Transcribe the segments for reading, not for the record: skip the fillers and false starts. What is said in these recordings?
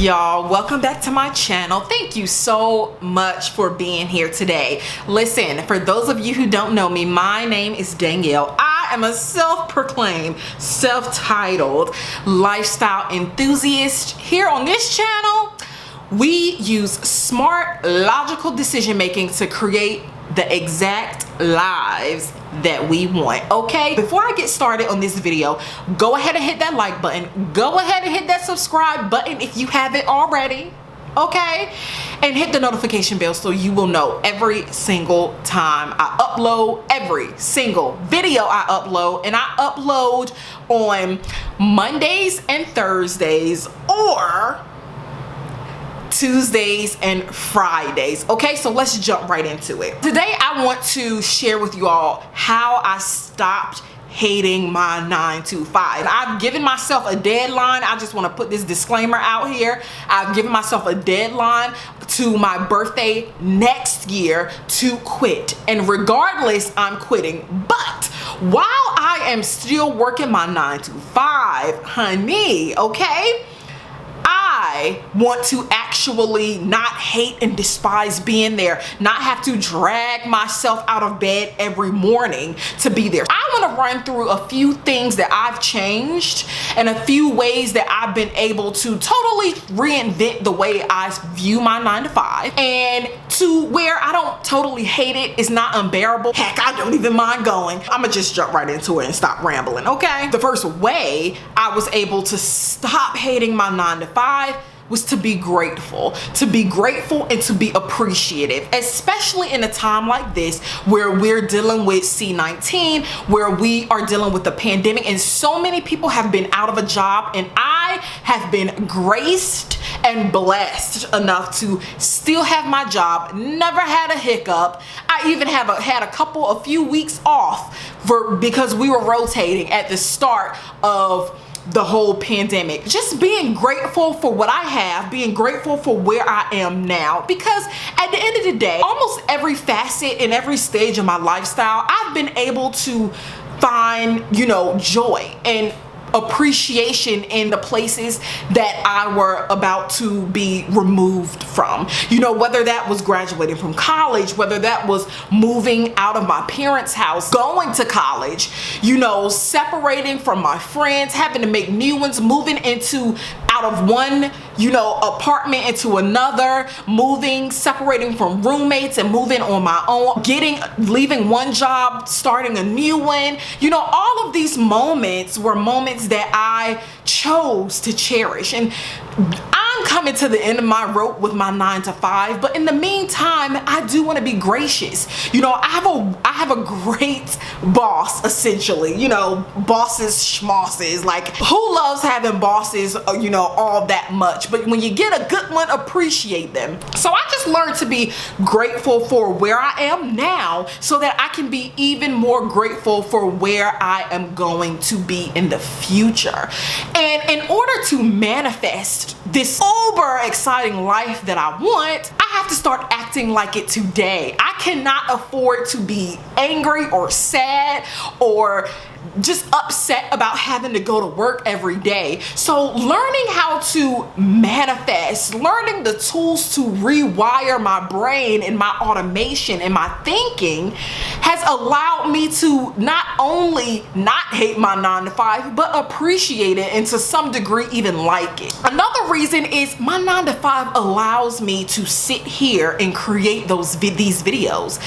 y'all, welcome back to my channel. Thank you so much for being here today. Listen, for those of you who don't know me, my name is Danielle. I am a self-proclaimed, self-titled lifestyle enthusiast. Here on this channel, we use smart, logical decision making to create the exact lives that we want. Okay, before I get started on this video, go ahead and hit that like button, go ahead and hit that subscribe button if you haven't already, okay, and hit the notification bell so you will know every single time I upload, every single video I upload. And I upload on Mondays and Thursdays, or Tuesdays and Fridays. Okay, so let's jump right into it. Today I want to share with you all how I stopped hating my 9-to-5. I've given myself a deadline. I just want to put this disclaimer out here. I've given myself a deadline to my birthday next year to quit, and regardless, I'm quitting. But while I am still working my 9-to-5, honey, okay, I want to actually not hate and despise being there, not have to drag myself out of bed every morning to be there. I want to run through a few things that I've changed and a few ways that I've been able to totally reinvent the way I view my 9-to-5, and to where I don't totally hate it. It's not unbearable. Heck, I don't even mind going. I'm gonna just jump right into it and stop rambling, okay? The first way I was able to stop hating my 9-to-5 was to be grateful and to be appreciative, especially in a time like this where we're dealing with C-19, where we are dealing with the pandemic, and so many people have been out of a job, and I have been graced and blessed enough to still have my job, never had a hiccup. I even had a few weeks off because we were rotating at the start of the whole pandemic. Just being grateful for what I have, being grateful for where I am now, because at the end of the day, almost every facet in every stage of my lifestyle, I've been able to find, joy and appreciation in the places that I were about to be removed from. Whether that was graduating from college, whether that was moving out of my parents' house, going to college, separating from my friends, having to make new ones, moving out of one, apartment into another, separating from roommates and moving on my own, leaving one job, starting a new one. All of these moments were moments that I chose to cherish. And I'm coming to the end of my rope with my 9-to-5, but in the meantime, I do want to be gracious. I have a great boss, essentially. Bosses, schmosses. Like, who loves having bosses, all that much? But when you get a good one, appreciate them. So I just learned to be grateful for where I am now, so that I can be even more grateful for where I am going to be in the future. And in order to manifest this uber exciting life that I want, I have to start acting like it today. I cannot afford to be angry or sad or just upset about having to go to work every day. So learning how to manifest, learning the tools to rewire my brain and my automation and my thinking has allowed me to not only not hate my 9-to-5, but appreciate it, and to some degree even like it. Another reason is my 9-to-5 allows me to sit here and create these videos.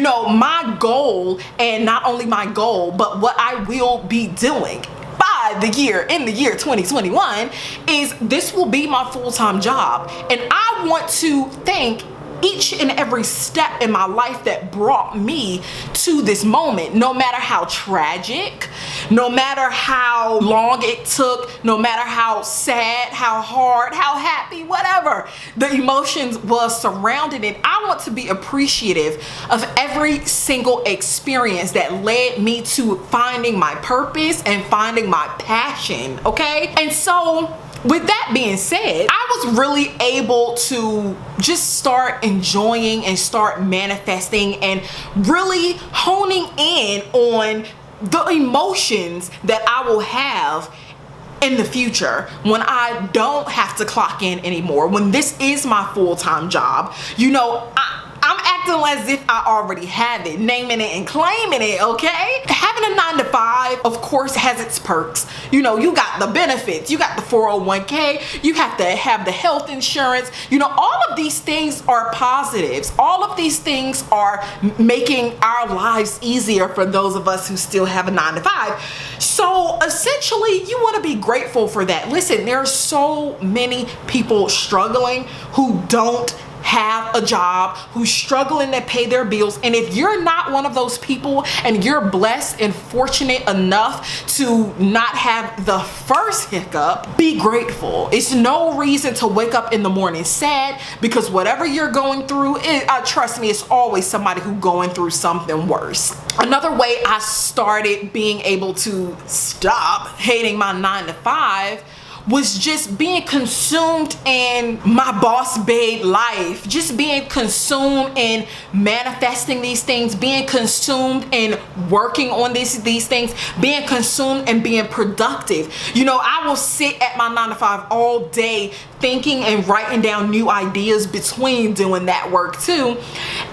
My goal, and not only my goal, but what I will be doing in the year 2021 is this will be my full-time job. And I want to thank each and every step in my life that brought me to this moment, no matter how tragic, no matter how long it took, no matter how sad, how hard, how happy, whatever the emotions was surrounding it. I want to be appreciative of every single experience that led me to finding my purpose and finding my passion, okay? And so with that being said, I was really able to just start enjoying and start manifesting and really honing in on the emotions that I will have in the future, when I don't have to clock in anymore, when this is my full-time job, you know, I'm acting as if I already have it, naming it and claiming it, okay? Having a 9 to 5, of course, has its perks. You know, you got the benefits, you got the 401k, you have to have the health insurance. You know, all of these things are positives. All of these things are making our lives easier for those of us who still have a 9 to 5. So essentially, you want to be grateful for that. Listen, there are so many people struggling who don't have a job, who's struggling to pay their bills. And if you're not one of those people and you're blessed and fortunate enough to not have the first hiccup, be grateful. It's no reason to wake up in the morning sad, because whatever you're going through, trust me, it's always somebody who's going through something worse. Another way I started being able to stop hating my 9 to 5 was just being consumed in my boss babe life, just being consumed in manifesting these things, being consumed in working on these things, being consumed and being productive. You know, I will sit at my 9 to 5 all day thinking and writing down new ideas between doing that work too,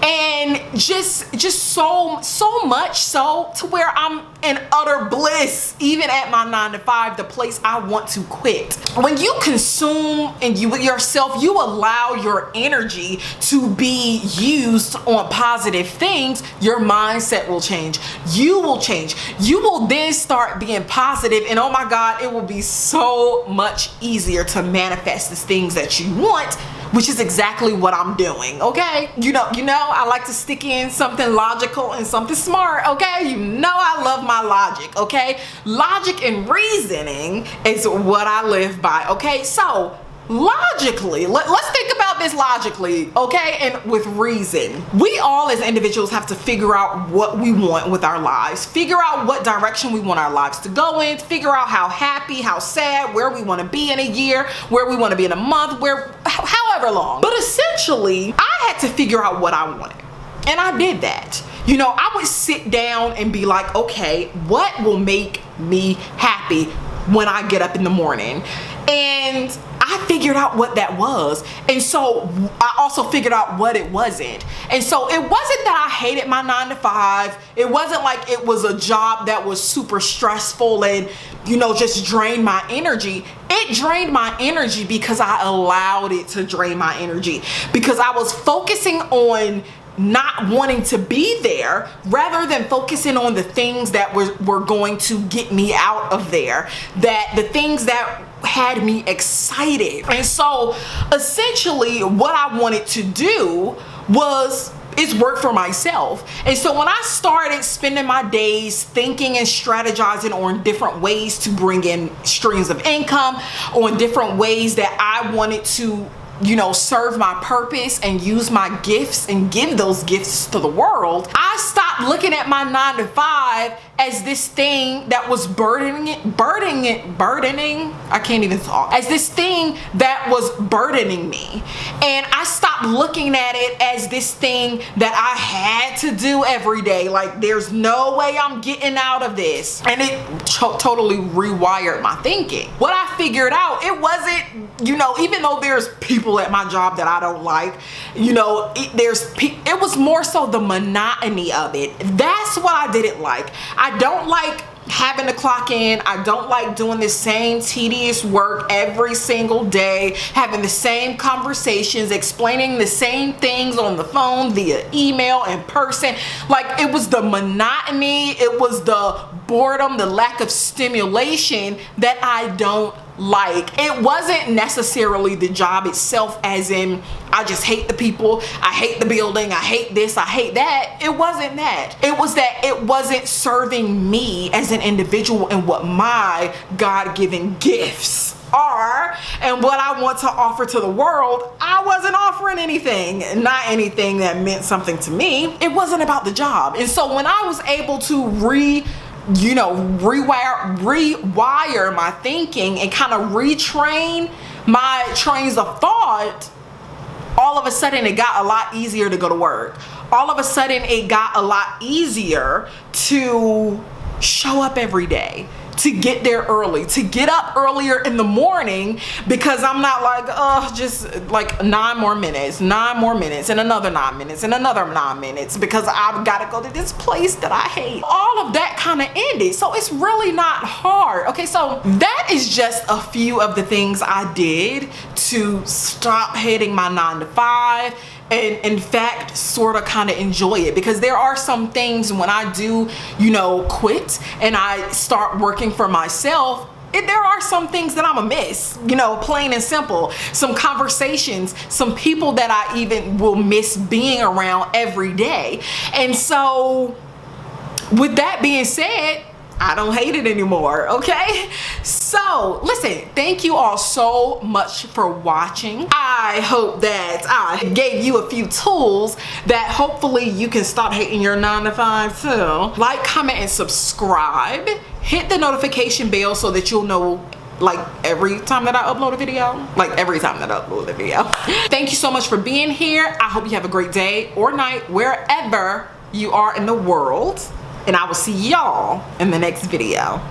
and just so much so to where I'm in utter bliss even at my 9 to 5, the place I want to quit. When you consume and you yourself, you allow your energy to be used on positive things, your mindset will change. You will change. You will then start being positive, and oh my God, it will be so much easier to manifest the things that you want, which is exactly what I'm doing, okay? You know, I like to stick in something logical and something smart, okay? You know I love my logic, okay? Logic and reasoning is what I live by, okay? So, logically, let's think about this logically, okay, and with reason. We all as individuals have to figure out what we want with our lives, figure out what direction we want our lives to go in, figure out how happy, how sad, where we want to be in a year, where we want to be in a month, however long. But essentially, I had to figure out what I wanted, and I did that. You know, I would sit down and be like, okay, what will make me happy when I get up in the morning? And I figured out what that was, and so I also figured out what it wasn't. And so it wasn't that I hated my 9 to 5. It wasn't like it was a job that was super stressful and, you know, just drained my energy. It drained my energy because I allowed it to drain my energy, because I was focusing on not wanting to be there rather than focusing on the things that were going to get me out of there, that the things that had me excited. And so essentially what I wanted to do is work for myself. And so when I started spending my days thinking and strategizing on different ways to bring in streams of income, on different ways that I wanted to, you know, serve my purpose and use my gifts and give those gifts to the world, I stopped looking at my 9 to 5 as this thing that was burdening, I can't even talk, as this thing that was burdening me. And I stopped looking at it as this thing that I had to do every day. Like, there's no way I'm getting out of this. And it totally rewired my thinking. What I figured out, it wasn't, you know, even though there's people at my job that I don't like, you know, it was more so the monotony of it. That's what I didn't like. I don't like having to clock in. I don't like doing the same tedious work every single day, having the same conversations, explaining the same things on the phone, via email, in person. Like, it was the monotony, it was the boredom, the lack of stimulation that I don't like. It wasn't necessarily the job itself, as in I just hate the people, I hate the building, I hate this, I hate that. It wasn't that. It was that it wasn't serving me as an individual and what my God-given gifts are and what I want to offer to the world. I wasn't offering anything, not anything that meant something to me. It wasn't about the job. And so when I was able to rewire my thinking and kind of retrain my trains of thought, all of a sudden it got a lot easier to go to work. All of a sudden it got a lot easier to show up every day. to get there early, to get up earlier in the morning, because I'm not like, oh, just like 9 more minutes and another 9 minutes and another 9 minutes because I've got to go to this place that I hate. All of that kind of ended. So it's really not hard. Okay, so that is just a few of the things I did to stop hating my 9 to 5. And in fact, sort of kind of enjoy it, because there are some things when I do, you know, quit and I start working for myself, there are some things that I'm a miss, you know, plain and simple. Some conversations, some people that I even will miss being around every day. And so with that being said, I don't hate it anymore, okay? So listen, thank you all so much for watching. I hope that I gave you a few tools that hopefully you can stop hating your 9 to 5 too. Like, comment, and subscribe. Hit the notification bell so that you'll know, like, every time that I upload a video. Thank you so much for being here. I hope you have a great day or night wherever you are in the world. And I will see y'all in the next video.